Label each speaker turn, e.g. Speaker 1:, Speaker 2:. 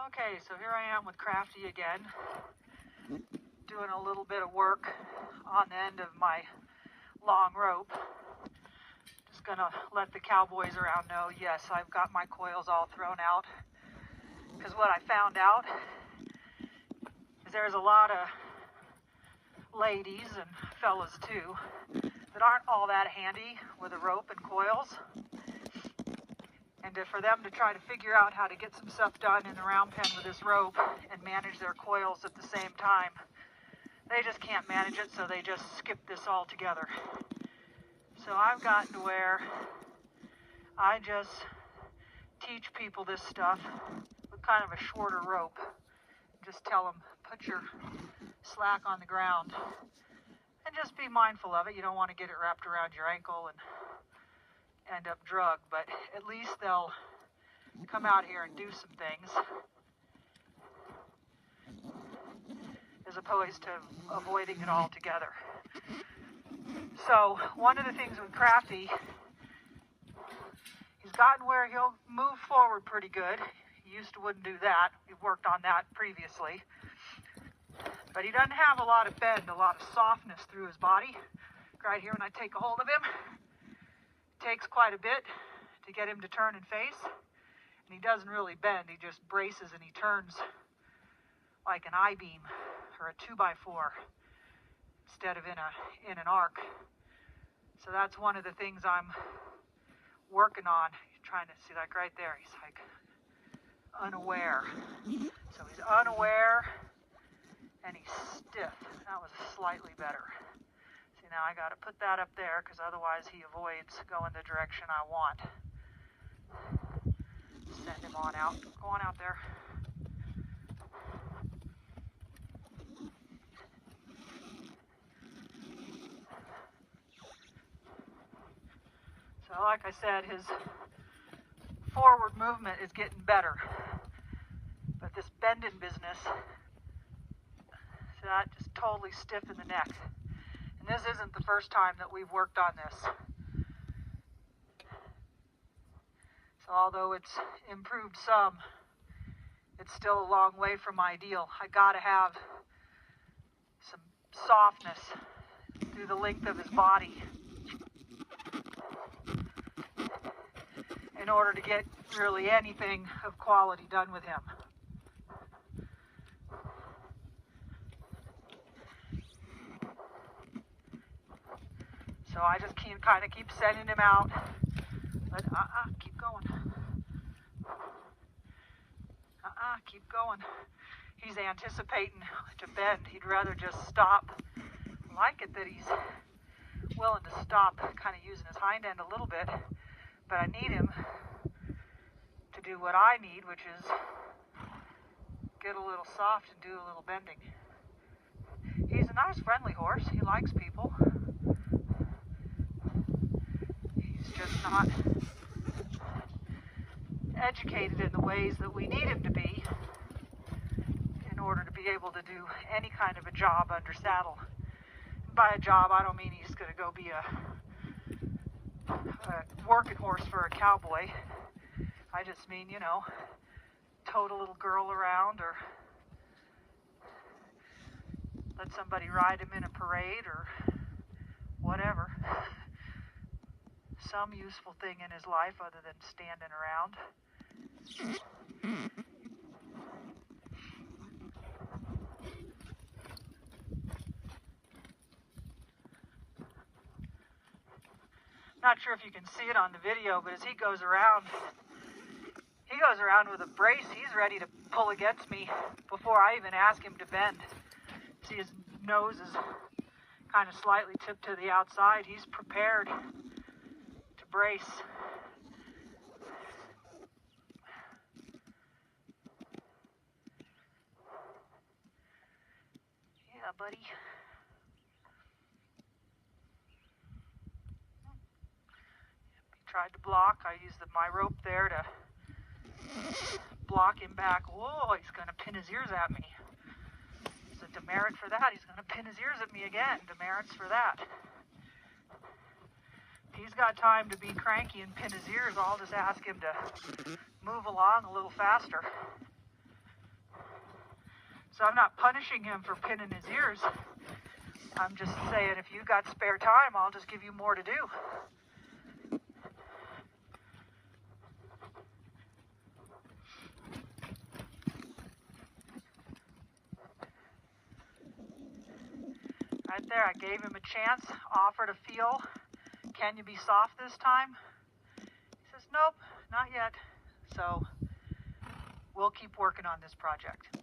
Speaker 1: Okay, so here I am with Crafty again, doing a little bit of work on the end of my long rope. Just gonna let the cowboys around know, yes, I've got my coils all thrown out. Because what I found out is there's a lot of ladies and fellas too that aren't all that handy with a rope and coils. And for them to try to figure out how to get some stuff done in the round pen with this rope and manage their coils at the same time, they just can't manage it, so they just skip this altogether. So I've gotten to where I just teach people this stuff with kind of a shorter rope. Just tell them, put your slack on the ground and just be mindful of it. You don't want to get it wrapped around your ankle and end up drugged, but at least they'll come out here and do some things as opposed to avoiding it altogether. So one of the things with Crafty, he's gotten where he'll move forward pretty good. He used to wouldn't do that. We worked on that previously. But he doesn't have a lot of bend, a lot of softness through his body. Right here when I take a hold of him, takes quite a bit to get him to turn and face, and he doesn't really bend. He just braces and he turns like an I-beam or a 2x4 instead of in an arc. So that's one of the things I'm working on. Trying to see, like right there, he's like unaware. So he's unaware and he's stiff. That was slightly better. Now I got to put that up there because otherwise he avoids going the direction I want. Send him on out. Go on out there. So like I said, his forward movement is getting better. But this bending business, so that just totally stiff in the neck. This isn't the first time that we've worked on this. So although it's improved some, it's still a long way from ideal. I gotta have some softness through the length of his body in order to get really anything of quality done with him. So I just kind of keep sending him out. But keep going. Keep going. He's anticipating to bend. He'd rather just stop. I like it that he's willing to stop, kind of using his hind end a little bit. But I need him to do what I need, which is get a little soft and do a little bending. He's a nice, friendly horse. He likes people. Just not educated in the ways that we need him to be in order to be able to do any kind of a job under saddle. And by a job, I don't mean he's going to go be a working horse for a cowboy. I just mean, you know, tote a little girl around or let somebody ride him in a parade or whatever. Some useful thing in his life other than standing around. Not sure if you can see it on the video, but as he goes around with a brace. He's ready to pull against me before I even ask him to bend. See, his nose is kind of slightly tipped to the outside. He's prepared to brace. Yeah, buddy. He tried to block. I used my rope there to block him back. Whoa, he's going to pin his ears at me. There's a demerit for that. He's going to pin his ears at me again. Demerits for that. If he's got time to be cranky and pin his ears, I'll just ask him to move along a little faster. So I'm not punishing him for pinning his ears. I'm just saying, if you got spare time, I'll just give you more to do. Right there, I gave him a chance, offered a feel. Can you be soft this time? He says, nope, not yet. So we'll keep working on this project.